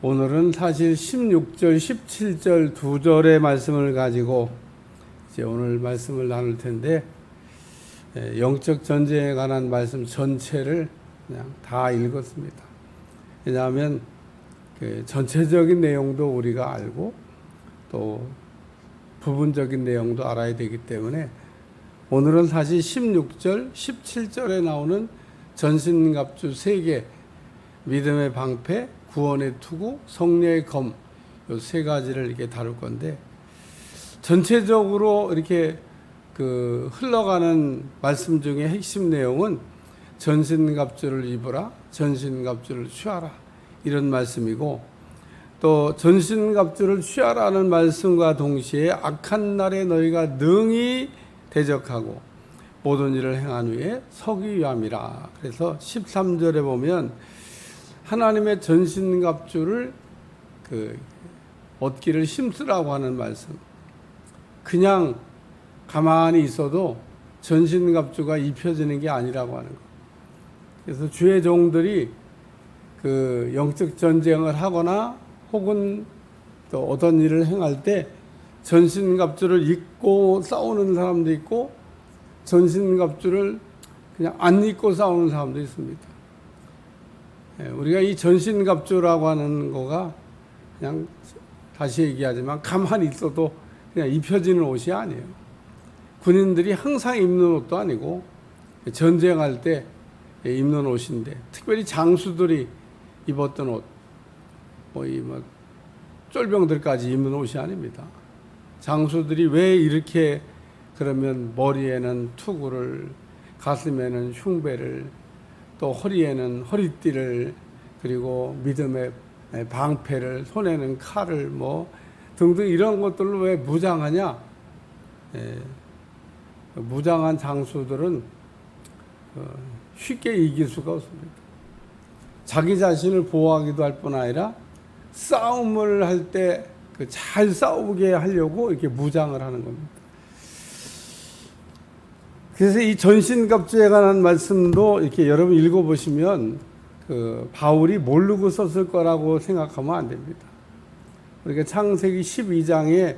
오늘은 사실 16절, 17절 두 절의 말씀을 가지고 이제 오늘 말씀을 나눌 텐데, 영적 전쟁에 관한 말씀 전체를 그냥 다 읽었습니다. 왜냐하면 그 전체적인 내용도 우리가 알고 또 부분적인 내용도 알아야 되기 때문에 오늘은 사실 16절, 17절에 나오는 전신갑주 3개, 믿음의 방패, 구원의 투구, 성령의 검, 이 3가지를 이렇게 다룰 건데, 전체적으로 이렇게 그 흘러가는 말씀 중에 핵심 내용은 전신갑주를 입으라, 전신갑주를 취하라, 이런 말씀이고, 또 전신갑주를 취하라는 말씀과 동시에 악한 날에 너희가 능히 대적하고 모든 일을 행한 후에 서기 위함이라. 그래서 13절에 보면 하나님의 전신갑주를 얻기를 힘쓰라고 하는 말씀. 그냥 가만히 있어도 전신갑주가 입혀지는 게 아니라고 하는 것. 그래서 주의 종들이 그 영적 전쟁을 하거나 혹은 또 어떤 일을 행할 때 전신갑주를 입고 싸우는 사람도 있고 전신갑주를 그냥 안 입고 싸우는 사람도 있습니다. 우리가 이 전신갑주라고 하는 거가 그냥 다시 얘기하지만 가만히 있어도 그냥 입혀지는 옷이 아니에요. 군인들이 항상 입는 옷도 아니고 전쟁할 때 입는 옷인데, 특별히 장수들이 입었던 옷, 쫄병들까지 입는 옷이 아닙니다. 장수들이 왜 이렇게 그러면 머리에는 투구를, 가슴에는 흉배를, 또 허리에는 허리띠를, 그리고 믿음의 방패를, 손에는 칼을 등등 이런 것들로 왜 무장하냐? 무장한 장수들은 쉽게 이길 수가 없습니다. 자기 자신을 보호하기도 할 뿐 아니라 싸움을 할 때 잘 싸우게 하려고 이렇게 무장을 하는 겁니다. 그래서 이 전신갑주에 관한 말씀도 이렇게 여러분 읽어보시면 바울이 모르고 썼을 거라고 생각하면 안 됩니다. 그러니까 창세기 12장에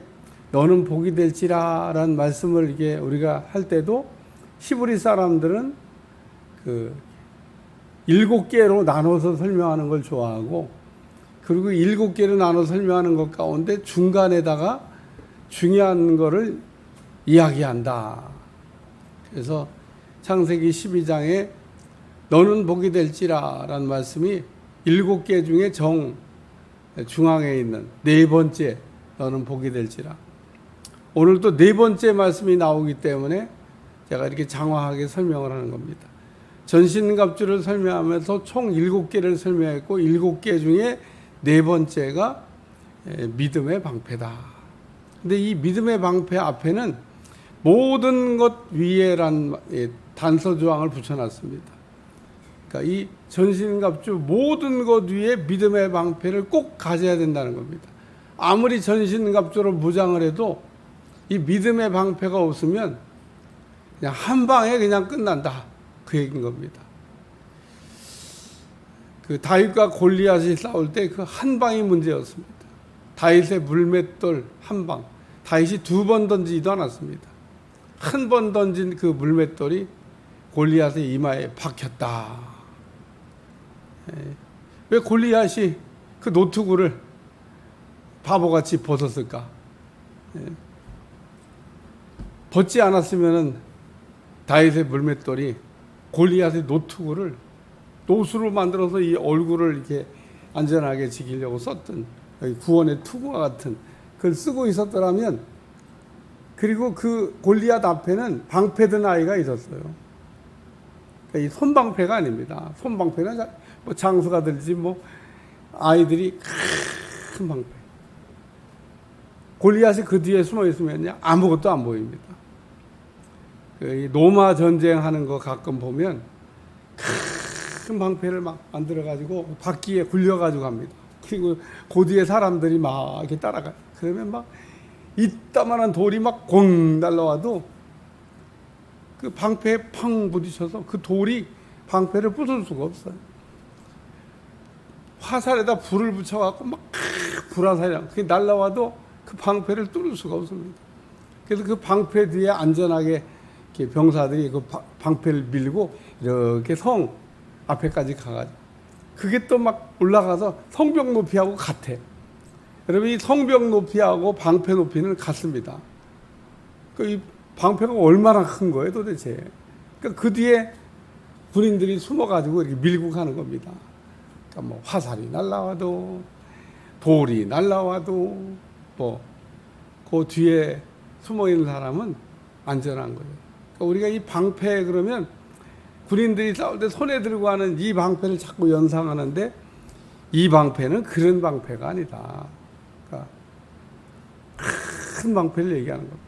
너는 복이 될지라 라는 말씀을 이게 우리가 할 때도 히브리 사람들은 7개로 나눠서 설명하는 걸 좋아하고, 그리고 7개로 나눠 설명하는 것 가운데 중간에다가 중요한 거를 이야기한다. 그래서 창세기 12장에 너는 복이 될지라 라는 말씀이 7개 중에 중앙에 있는 4번째 너는 복이 될지라. 오늘 또 4번째 말씀이 나오기 때문에 제가 이렇게 장황하게 설명을 하는 겁니다. 전신갑주를 설명하면서 총 7개를 설명했고 7개 중에 4번째가 믿음의 방패다. 근데 이 믿음의 방패 앞에는 모든 것 위에란 단서 조항을 붙여놨습니다. 그러니까 이 전신갑주 모든 것 위에 믿음의 방패를 꼭 가져야 된다는 겁니다. 아무리 전신갑주로 무장을 해도 이 믿음의 방패가 없으면 그냥 한 방에 그냥 끝난다, 그 얘기인 겁니다. 다윗과 골리앗이 싸울 때 그 한 방이 문제였습니다. 다윗의 물맷돌 한 방, 다윗이 2번 던지지도 않았습니다. 한 번 던진 그 물맷돌이 골리앗의 이마에 박혔다. 왜 골리앗이 그 노트구를 바보같이 벗었을까? 벗지 않았으면 다윗의 물맷돌이 골리앗의 노트구를 노수로 만들어서 이 얼굴을 이렇게 안전하게 지키려고 썼던 구원의 투구와 같은 그걸 쓰고 있었더라면, 그리고 그 골리앗 앞에는 방패든 아이가 있었어요. 그러니까 이 손방패가 아닙니다. 손방패는 장수가 들지 아이들이 큰 방패. 골리앗이 그 뒤에 숨어 있으면요 아무것도 안 보입니다. 로마 전쟁하는 거 가끔 보면 큰 방패를 막 만들어가지고 바퀴에 굴려가지고 갑니다. 그리고 그 뒤에 사람들이 막 이렇게 따라가요. 그러면 막 이따만한 돌이 막 공 날라와도 그 방패에 팡 부딪혀서 그 돌이 방패를 부술 수가 없어요. 화살에다 불을 붙여갖고 막 불화살이랑 그게 날라와도 그 방패를 뚫을 수가 없습니다. 그래서 그 방패 뒤에 안전하게 이렇게 병사들이 그 방패를 밀고 이렇게 성 앞에까지 가가지고 그게 또 막 올라가서 성벽 높이하고 같아. 여러분 이 성벽 높이하고 방패 높이는 같습니다. 이 방패가 얼마나 큰 거예요 도대체. 그러니까 그 뒤에 군인들이 숨어가지고 이렇게 밀고 가는 겁니다. 그러니까 뭐 화살이 날라와도 돌이 날라와도 뭐 그 뒤에 숨어 있는 사람은 안전한 거예요. 그러니까 우리가 이 방패 그러면 군인들이 싸울 때 손에 들고 하는 이 방패를 자꾸 연상하는데 이 방패는 그런 방패가 아니다. 그러니까 큰 방패를 얘기하는 겁니다.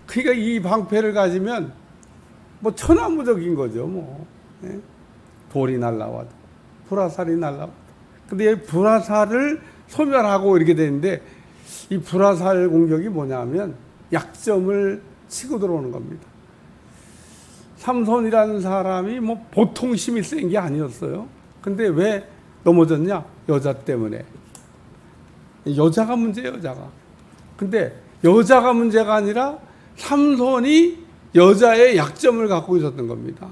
그러니까 이 방패를 가지면 뭐 천하무적인 거죠. 뭐 예? 돌이 날라와도 불화살이 날라와도. 근데 이 불화살을 소멸하고 이렇게 되는데 이 불화살 공격이 뭐냐면 약점을 치고 들어오는 겁니다. 삼손이라는 사람이 뭐 보통 힘이 센 게 아니었어요. 근데 왜 넘어졌냐? 여자 때문에. 여자가 문제예요, 여자가. 근데 여자가 문제가 아니라 삼손이 여자의 약점을 갖고 있었던 겁니다.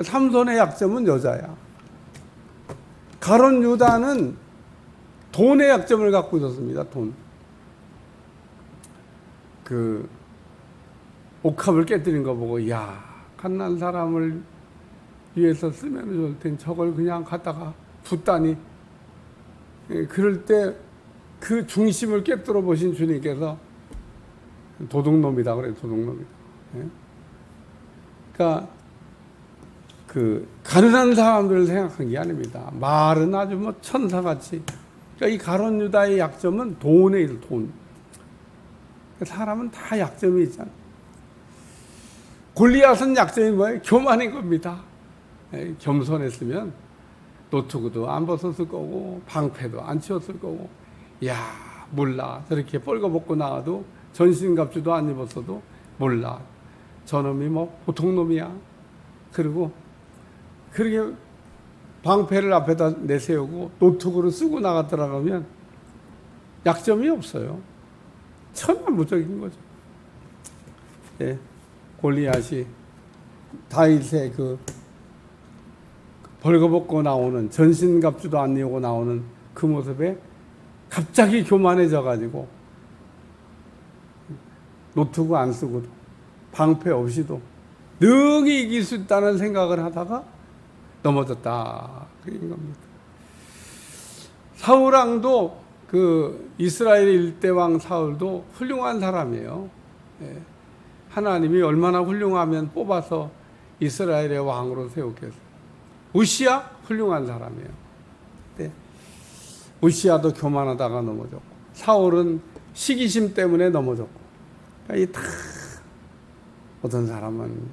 삼손의 약점은 여자야. 가룟 유다는 돈의 약점을 갖고 있었습니다. 돈. 그 옥합을 깨뜨린 거 보고 야 갓난 사람을 위해서 쓰면 좋을 텐 저걸 그냥 갖다가 붓다니. 그럴 때 그 중심을 깨뜨려 보신 주님께서 도둑놈이다 그래요. 도둑놈이다. 그러니까 그 가난한 사람들을 생각한 게 아닙니다. 말은 아주 뭐 천사같이. 그러니까 이 가룟 유다의 약점은 돈에 있어. 돈. 사람은 다 약점이 있잖아요. 골리앗은 약점이 뭐예요? 교만인 겁니다. 겸손했으면 노트구도 안 벗었을 거고 방패도 안 치웠을 거고 야 몰라 저렇게 뻘거벗고 나와도 전신갑주도 안 입었어도 몰라 저놈이 뭐 보통 놈이야. 그리고 그렇게 방패를 앞에다 내세우고 노트구를 쓰고 나갔더라면 약점이 없어요. 천하무적인 거죠. 예, 골리앗이 다윗의 그 벌거벗고 나오는 전신갑주도 안 입고 나오는 그 모습에 갑자기 교만해져 가지고 노트구 안 쓰고도 방패 없이도 능히 이길 수 있다는 생각을 하다가 넘어졌다 그런 겁니다. 사울왕도 그 이스라엘 일대왕 사울도 훌륭한 사람이에요. 예. 하나님이 얼마나 훌륭하면 뽑아서 이스라엘의 왕으로 세웠겠어요. 우시야 훌륭한 사람이에요. 네. 우시야도 교만하다가 넘어졌고 사울은 시기심 때문에 넘어졌고 그러니까 다 어떤 사람은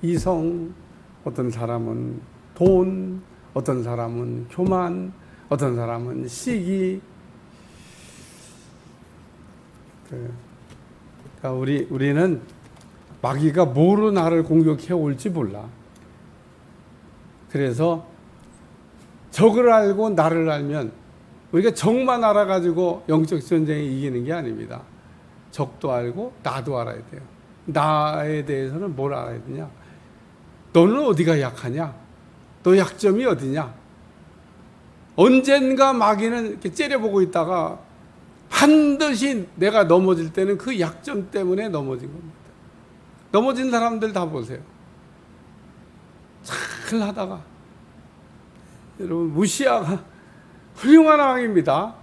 이성, 어떤 사람은 돈, 어떤 사람은 교만, 어떤 사람은 시기. 그러니까 우리는 마귀가 뭐로 나를 공격해 올지 몰라. 그래서 적을 알고 나를 알면 우리가 적만 알아가지고 영적 전쟁에 이기는 게 아닙니다. 적도 알고 나도 알아야 돼요. 나에 대해서는 뭘 알아야 되냐? 너는 어디가 약하냐? 너 약점이 어디냐? 언젠가 마귀는 이렇게 째려보고 있다가 반드시 내가 넘어질 때는 그 약점 때문에 넘어진 겁니다. 넘어진 사람들 다 보세요. 잘 하다가 여러분 무시아가 훌륭한 왕입니다.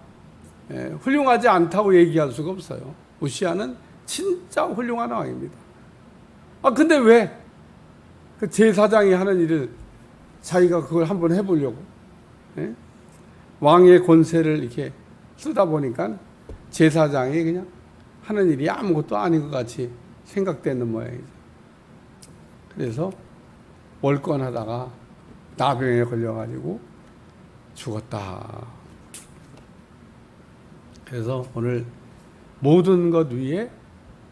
예, 훌륭하지 않다고 얘기할 수가 없어요. 우시아는 진짜 훌륭한 왕입니다. 아 근데 왜 그 제사장이 하는 일을 자기가 그걸 한번 해보려고 예? 왕의 권세를 이렇게 쓰다 보니까 제사장이 그냥 하는 일이 아무것도 아닌 것 같이 생각되는 모양이죠. 그래서 월권하다가 나병에 걸려가지고 죽었다. 그래서 오늘 모든 것 위에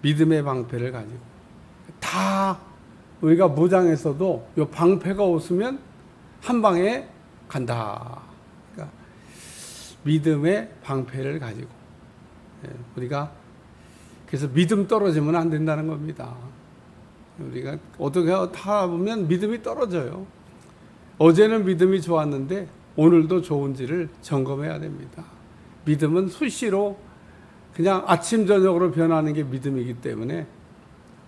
믿음의 방패를 가지고 다 우리가 무장에서도 이 방패가 없으면 한 방에 간다. 믿음의 방패를 가지고 우리가 그래서 믿음 떨어지면 안 된다는 겁니다. 우리가 어떻게 하다 보면 믿음이 떨어져요. 어제는 믿음이 좋았는데 오늘도 좋은지를 점검해야 됩니다. 믿음은 수시로 그냥 아침 저녁으로 변하는 게 믿음이기 때문에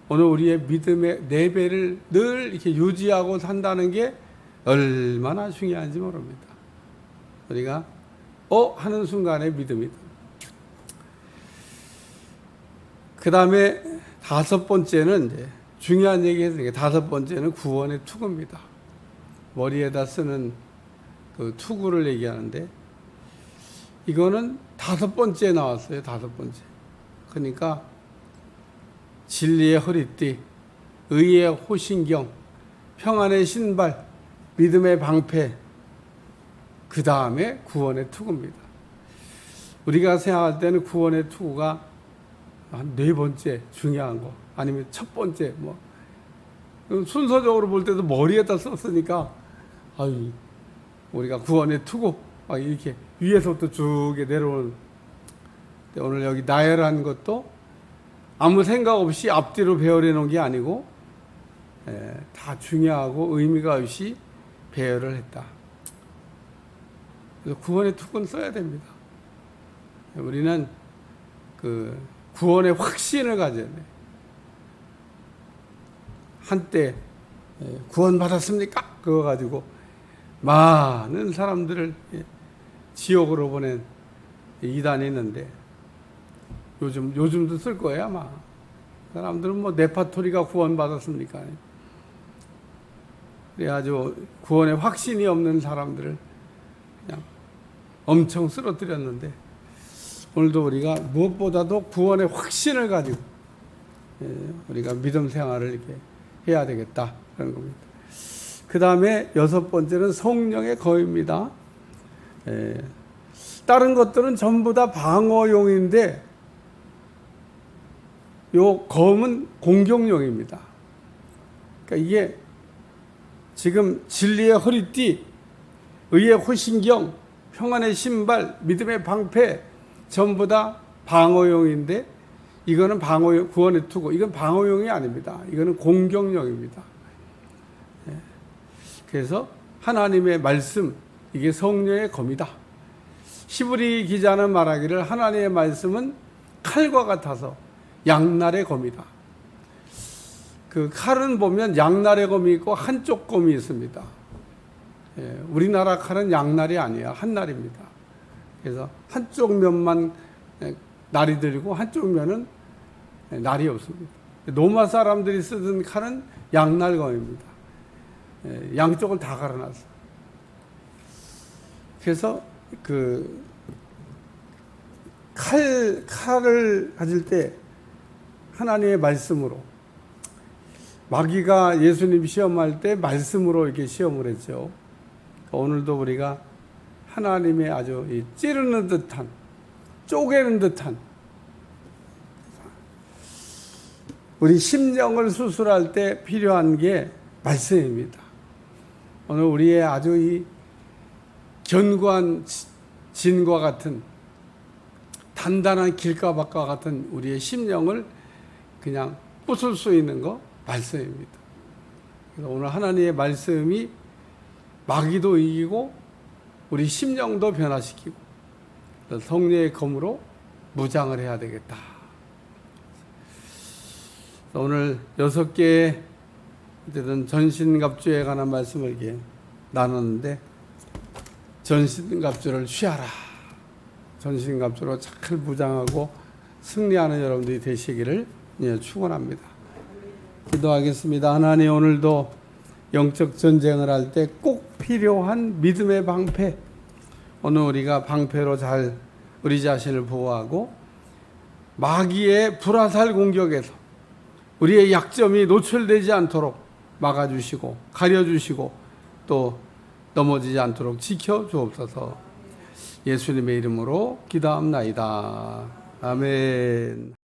오늘 우리의 믿음의 레벨을 늘 이렇게 유지하고 산다는 게 얼마나 중요한지 모릅니다. 우리가 하는 순간에 믿음이. 그 다음에 다섯 번째는 이제 중요한 얘기 했으니까 다섯 번째는 구원의 투구입니다. 머리에다 쓰는 그 투구를 얘기하는데 이거는 다섯 번째 나왔어요. 다섯 번째. 그러니까 진리의 허리띠, 의의 호신경, 평안의 신발, 믿음의 방패, 그 다음에 구원의 투구입니다. 우리가 생각할 때는 구원의 투구가 한 네 번째 중요한 거, 아니면 첫 번째, 순서적으로 볼 때도 머리에다 썼으니까, 우리가 구원의 투구, 이렇게 위에서부터 쭉 내려오는. 오늘 여기 나열한 것도 아무 생각 없이 앞뒤로 배열해 놓은 게 아니고, 다 중요하고 의미가 없이 배열을 했다. 그래서 구원의 투구는 써야 됩니다. 우리는 그 구원의 확신을 가져야 돼. 한때 구원받았습니까? 그거 가지고 많은 사람들을 지옥으로 보낸 이단이 있는데 요즘도 쓸 거예요 아마. 사람들은 네파토리가 구원받았습니까? 그래가지고 구원의 확신이 없는 사람들을 그냥 엄청 쓰러뜨렸는데 오늘도 우리가 무엇보다도 구원의 확신을 가지고 우리가 믿음 생활을 이렇게 해야 되겠다 그런 겁니다. 그 다음에 여섯 번째는 성령의 거입니다. 다른 것들은 전부 다 방어용인데 요 검은 공격용입니다. 그러니까 이게 지금 진리의 허리띠, 의의 호신경, 평안의 신발, 믿음의 방패 전부 다 방어용인데 이거는 방어용, 구원의 투구. 이건 방어용이 아닙니다. 이거는 공격용입니다. 그래서 하나님의 말씀, 이게 성령의 검이다. 히브리 기자는 말하기를 하나님의 말씀은 칼과 같아서 양날의 검이다. 그 칼은 보면 양날의 검이 있고 한쪽 검이 있습니다. 우리나라 칼은 양날이 아니야. 한날입니다. 그래서 한쪽 면만 날이 들고 한쪽 면은 날이 없습니다. 로마 사람들이 쓰던 칼은 양날검입니다. 양쪽을 다 갈아놨어요. 그래서 그 칼을 가질 때 하나님의 말씀으로, 마귀가 예수님 시험할 때 말씀으로 이렇게 시험을 했죠. 오늘도 우리가 하나님의 아주 찌르는 듯한, 쪼개는 듯한, 우리 심령을 수술할 때 필요한 게 말씀입니다. 오늘 우리의 아주 이 견고한 진과 같은, 단단한 길가박과 같은 우리의 심령을 그냥 부술 수 있는 거 말씀입니다. 그래서 오늘 하나님의 말씀이 마귀도 이기고 우리 심령도 변화시키고 성령의 검으로 무장을 해야 되겠다. 오늘 6개의 어쨌든 전신갑주에 관한 말씀을 이렇게 나눴는데, 전신갑주를 취하라. 전신갑주로 잘 무장하고 승리하는 여러분들이 되시기를 축원합니다. 기도하겠습니다. 하나님, 오늘도 영적 전쟁을 할 때 꼭 필요한 믿음의 방패, 오늘 우리가 방패로 잘 우리 자신을 보호하고 마귀의 불화살 공격에서 우리의 약점이 노출되지 않도록 막아주시고 가려주시고 또 넘어지지 않도록 지켜주옵소서. 예수님의 이름으로 기도합나이다. 아멘.